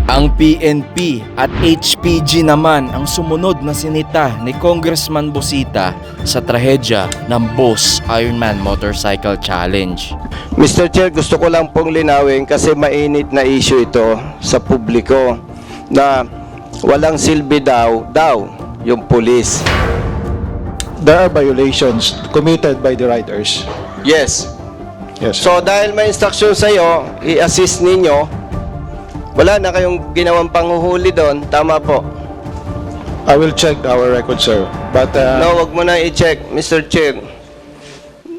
Ang PNP at HPG naman ang sumunod na sinita ni Congressman Busita sa trahedya ng Boss Ironman Motorcycle Challenge. Mr. Chair, gusto ko lang pong linawin kasi mainit na issue ito sa publiko na walang silbi daw yung pulis. There are violations committed by the riders. Yes. Yes. So dahil may instruction sa iyo, i-assist ninyo. Wala na kayong ginawang panghuhuli doon, tama po. I will check our record, sir. But No, wag mo na i-check, Mr. Chair.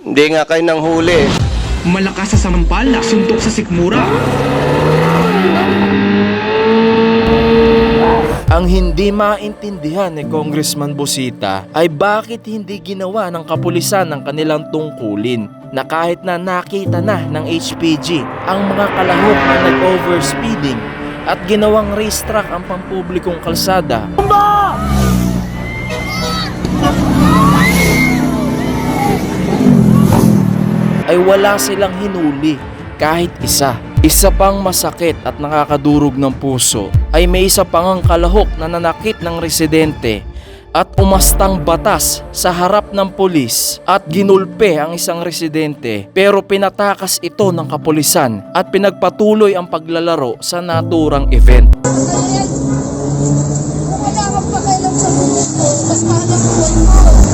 Hindi nga kayo nang huli. Malakas sa sampal, suntok sa sikmura. Ang hindi maintindihan ni Congressman Busita ay bakit hindi ginawa ng kapulisan ng kanilang tungkulin na kahit na nakita na ng HPG ang mga kalahok na nag-overspeeding at ginawang racetrack ang pampublikong kalsada. Ay wala silang hinuli kahit isa. Isa pang masakit at nakakadurog ng puso ay may isa pang kalahok na nanakit ng residente at umastang batas sa harap ng pulis at ginulpe ang isang residente pero pinatakas ito ng kapulisan at pinagpatuloy ang paglalaro sa naturang event.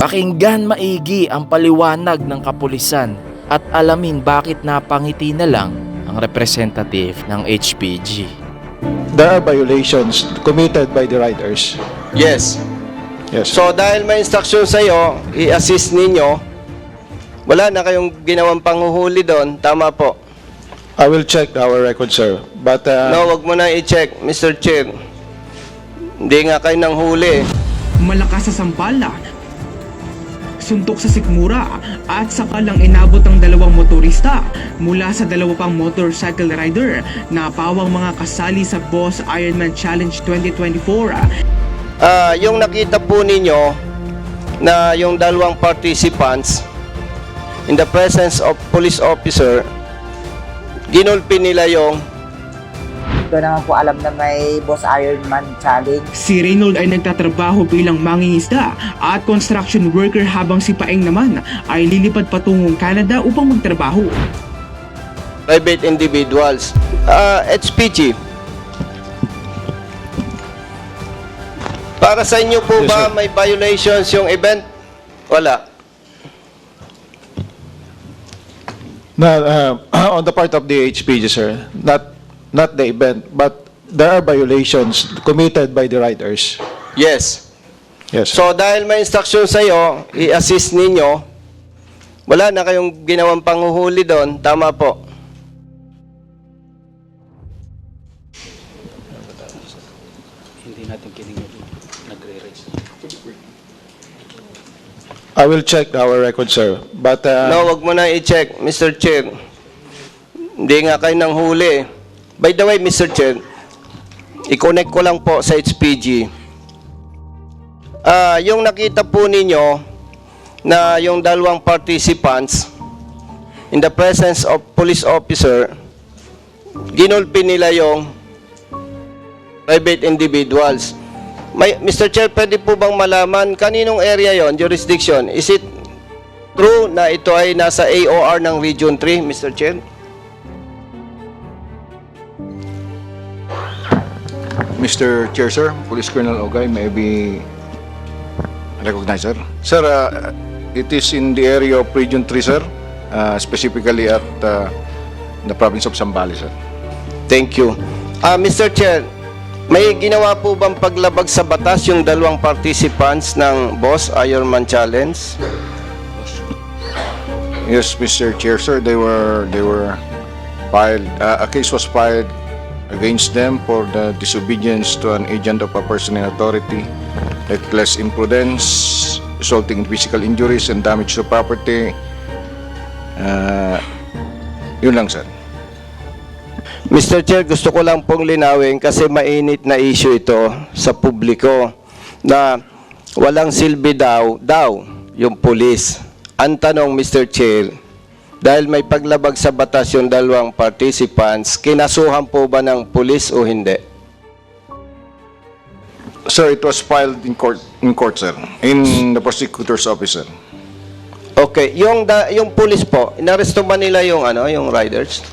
Pakinggan maigi ang paliwanag ng kapulisan at alamin bakit napangiti na lang ang representative ng HPG. there are violations committed by the riders. Yes. Yes. So dahil may instruction sa iyo, i-assist ninyo. Wala na kayong ginawang panghuhuli doon, tama po. I will check our record, sir. But No, wag mo na i-check, Mr. Chair. Hindi nga kayo nang huli. Malakas sa sampal, suntok sa sikmura at saka lang inabot ang dalawang motorista mula sa dalawa pang motorcycle rider na pawang mga kasali sa Boss Ironman Challenge 2024. Yung nakita po ninyo na yung dalawang participants in the presence of police officer, ginulpi nila yung Ito naman po alam na may Boss Ironman Challenge. Si Reynold ay nagtatrabaho bilang mangingisda at construction worker habang si Paeng naman ay lilipad patungong Canada upang magtrabaho. private individuals. HPG. Para sa inyo po Yes, ba sir. may violations yung event? Wala. on the part of the HPG, sir, not the event, but there are violations committed by the riders. Yes. Yes. So dahil may instruction sa iyo, i-assist ninyo. Wala na kayong ginawang panghuhuli doon, tama po. I will check our record, sir. But No, wag mo na i-check, Mr. Chair. Hindi nga kayo nang huli. By the way, Mr. Chair, i-connect ko lang po sa HPG. Yung nakita po ninyo na yung dalawang participants in the presence of police officer, ginulpi nila yung private individuals. Mr. Chair, pwede po bang malaman kaninong area yon, jurisdiction? Is it true na ito ay nasa AOR ng Region 3, Mr. Chair? Mr. Chair, sir, Police Colonel Ogay may be recognized, sir. Sir, it is in the area of Region 3, sir, specifically at the province of Zambales, sir. Thank you. Mr. Chair, may ginawa po bang paglabag sa batas yung dalawang participants ng Boss Ironman Challenge? Yes, Mr. Chair, sir, they were filed, a case was filed against them for the disobedience to an agent of a person in authority, reckless imprudence, resulting in physical injuries and damage to property. Yun lang, sir. Mr. Chair, gusto ko lang pong linawin kasi mainit na issue ito sa publiko na walang silbi daw yung pulis. Ang tanong, Mr. Chair, dahil may paglabag sa batas yung dalawang participants, kinasuhan po ba ng pulis o hindi? Sir, it was filed in court, sir, in the prosecutor's office, sir. Okay, yung police po, inaresto ba nila yung riders?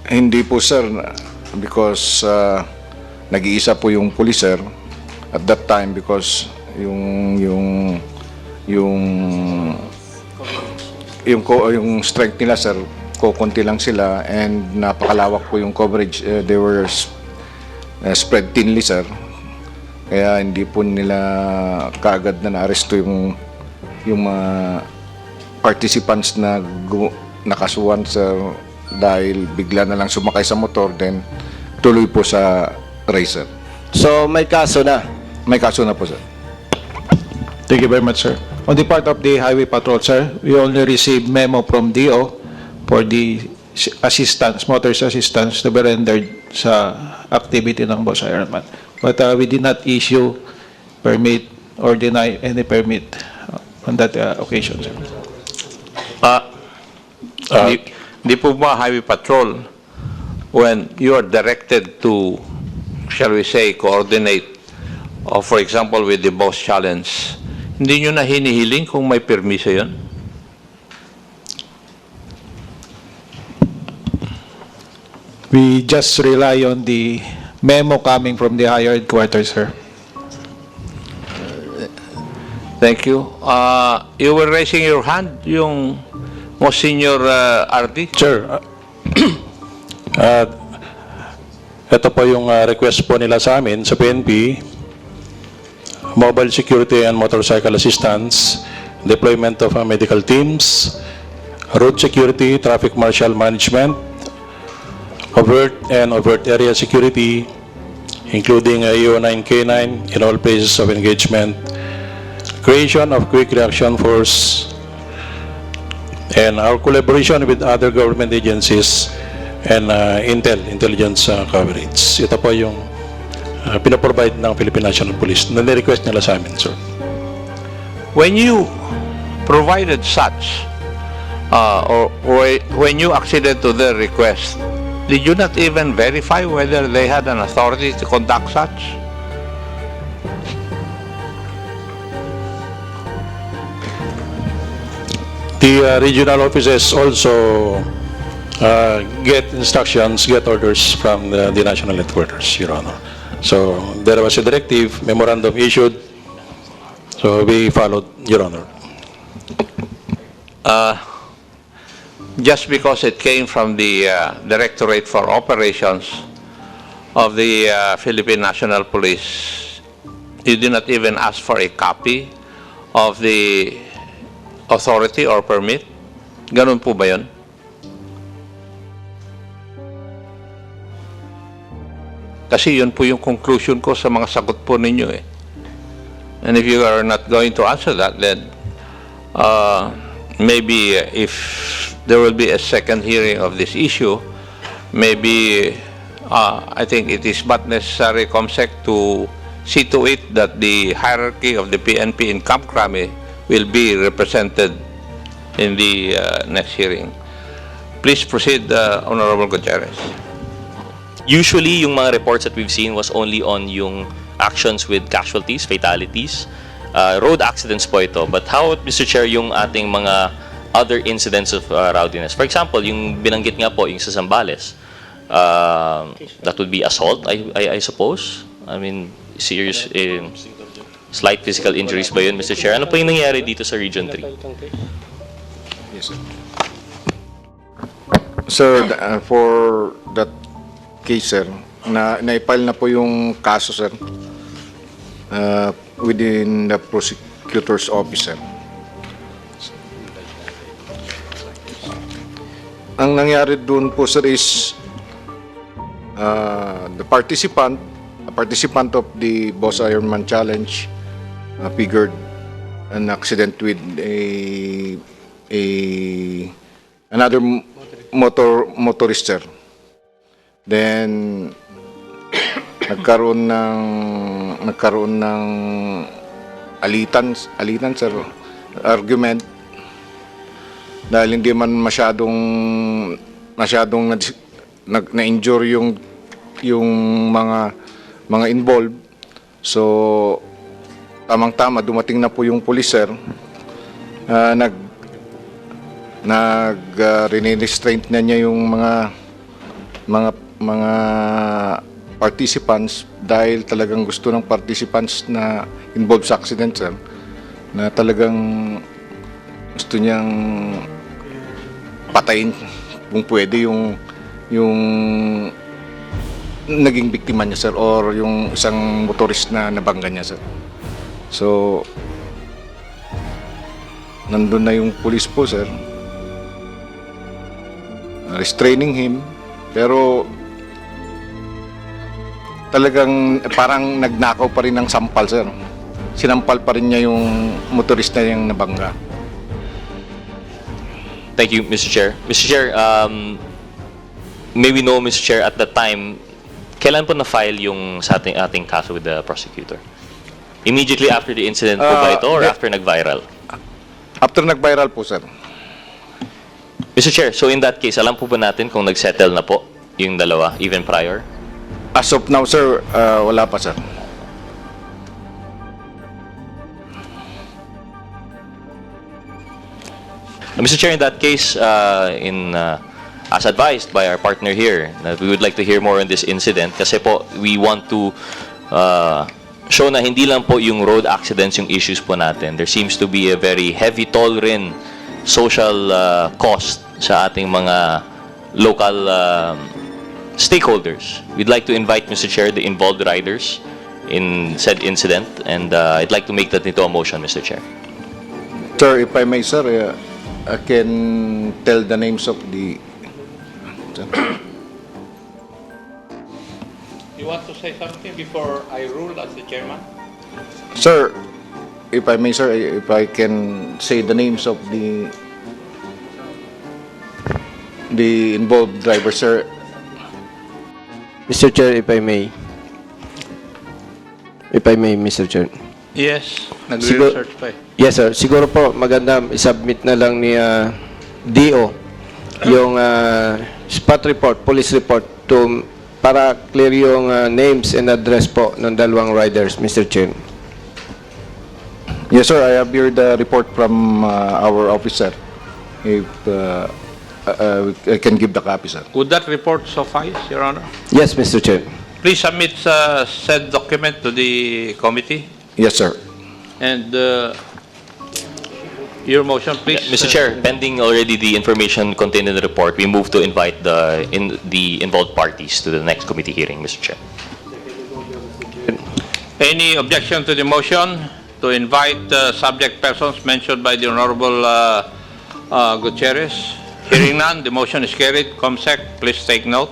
Hindi po, sir, because nag-iisa po yung police, sir, at that time because yung strength nila, sir, kukunti lang sila and napakalawak po yung coverage. They were spread thinly, sir. Kaya hindi po nila kaagad na naaresto yung mga participants na nakasuhan, sir, dahil bigla na lang sumakay sa motor then tuloy po sa race, sir. So, may kaso na. May kaso na po, sir. Thank you very much, sir. On the part of the Highway Patrol, sir, we only received memo from DO for the assistance, motorist assistance to be rendered sa activity ng Boss Ironman. But we did not issue permit or deny any permit on that occasion, sir. Di po ba Highway Patrol, when you are directed to, shall we say, coordinate, or for example with the Boss Challenge, hindi nyo na hinihiling kung may permiso yun? We just rely on the memo coming from the higher headquarters, sir. Thank you. You were raising your hand, yung most senior RD? Sir, ito po yung request po nila sa amin sa PNP, mobile security and motorcycle assistance, deployment of medical teams, road security, traffic marshal management, overt and overt area security, including UO9K9 in all places of engagement, creation of quick reaction force, and our collaboration with other government agencies and intelligence coverage. Ito po yung pinaprovide ng Philippine National Police na nirequest nila sa amin, sir. When you provided such, or when you acceded to their request, did you not even verify whether they had an authority to conduct such? The regional offices also get instructions, get orders from the national headquarters, Your Honor. So there was a directive, memorandum issued, so we followed, Your Honor. Just because it came from the Directorate for Operations of the Philippine National Police, you did not even ask for a copy of the authority or permit? Ganun po ba yun? Kasi yun po yung conclusion ko sa mga sagot po ninyo eh. And if you are not going to answer that, then maybe if there will be a second hearing of this issue, maybe I think it is but necessary, COMSEC, to see to it that the hierarchy of the PNP in Camp Crame will be represented in the next hearing. Please proceed, Honorable Gutierrez. Usually, yung mga reports that we've seen was only on yung actions with casualties, fatalities, road accidents po ito. But how, Mr. Chair, yung ating mga other incidents of rowdiness? For example, yung binanggit nga po, yung sa Zambales, that would be assault, I suppose. I mean, serious, slight physical injuries ba yun, Mr. Chair? Ano po yung nangyari dito sa Region 3? Yes, sir. Sir, for that case, sir, na-file na po yung kaso, sir, within the prosecutor's office, sir. Ang nangyari doon po, sir, is the participant of the Boss Ironman Challenge figured an accident with another motorist, sir. Then nagkaroon ng alitan, sir, argument, dahil hindi man masyadong na-injure yung mga mga involved. So, tamang-tama, dumating na po yung police, sir. Restraint na niya yung mga participants dahil talagang gusto ng participants na involved sa accident, sir, na talagang gusto niyang patayin kung pwede yung naging biktima niya, sir, or yung isang motorist na nabangga niya, sir. So, nandun na yung police po, sir, restraining him, pero talagang parang nagnakaw pa rin ng sampal, sir. Sinampal pa rin niya yung motorista yung nabangga. Thank you, Mr. Chair. Mr. Chair, may we know, Mr. Chair, at the time, kailan po na-file yung sa ating kaso with the prosecutor? Immediately after the incident po ba ito or after nag-viral? After nag-viral po, sir. Mr. Chair, so in that case, alam po ba natin kung nag-settle na po yung dalawa, even prior? As of now, sir, wala pa, sir. Mr. Chair, in that case, as advised by our partner here, we would like to hear more on this incident kasi po we want to show na hindi lang po yung road accidents yung issues po natin. There seems to be a very heavy toll rin social cost sa ating mga local stakeholders. We'd like to invite, Mr. Chair, the involved riders in said incident, and I'd like to make that into a motion, Mr. Chair. Sir, if I may, sir, I can tell the names of the... You want to say something before I rule as the chairman? Sir, if I may, sir, if I can say the names of the involved driver, sir. Mr. Chair, if I may. If I may, Mr. Chair. Yes, Siguro- nag-research pa eh. Yes, sir. Siguro po maganda i-submit na lang ni DO yung spot report, police report para clear yung names and address po ng dalawang riders, Mr. Chair. Yes, sir, I have here the report from our officer. If I can give the copy, sir. Would that report suffice, Your Honor? Yes, Mr. Chair. Please submit said document to the committee. Yes, sir. And your motion, please. Mr. Chair, pending already the information contained in the report, we move to invite the involved parties to the next committee hearing, Mr. Chair. Any objection to the motion to invite subject persons mentioned by the Honorable Gutierrez? Hearing none, the motion is carried. COMSEC, please take note.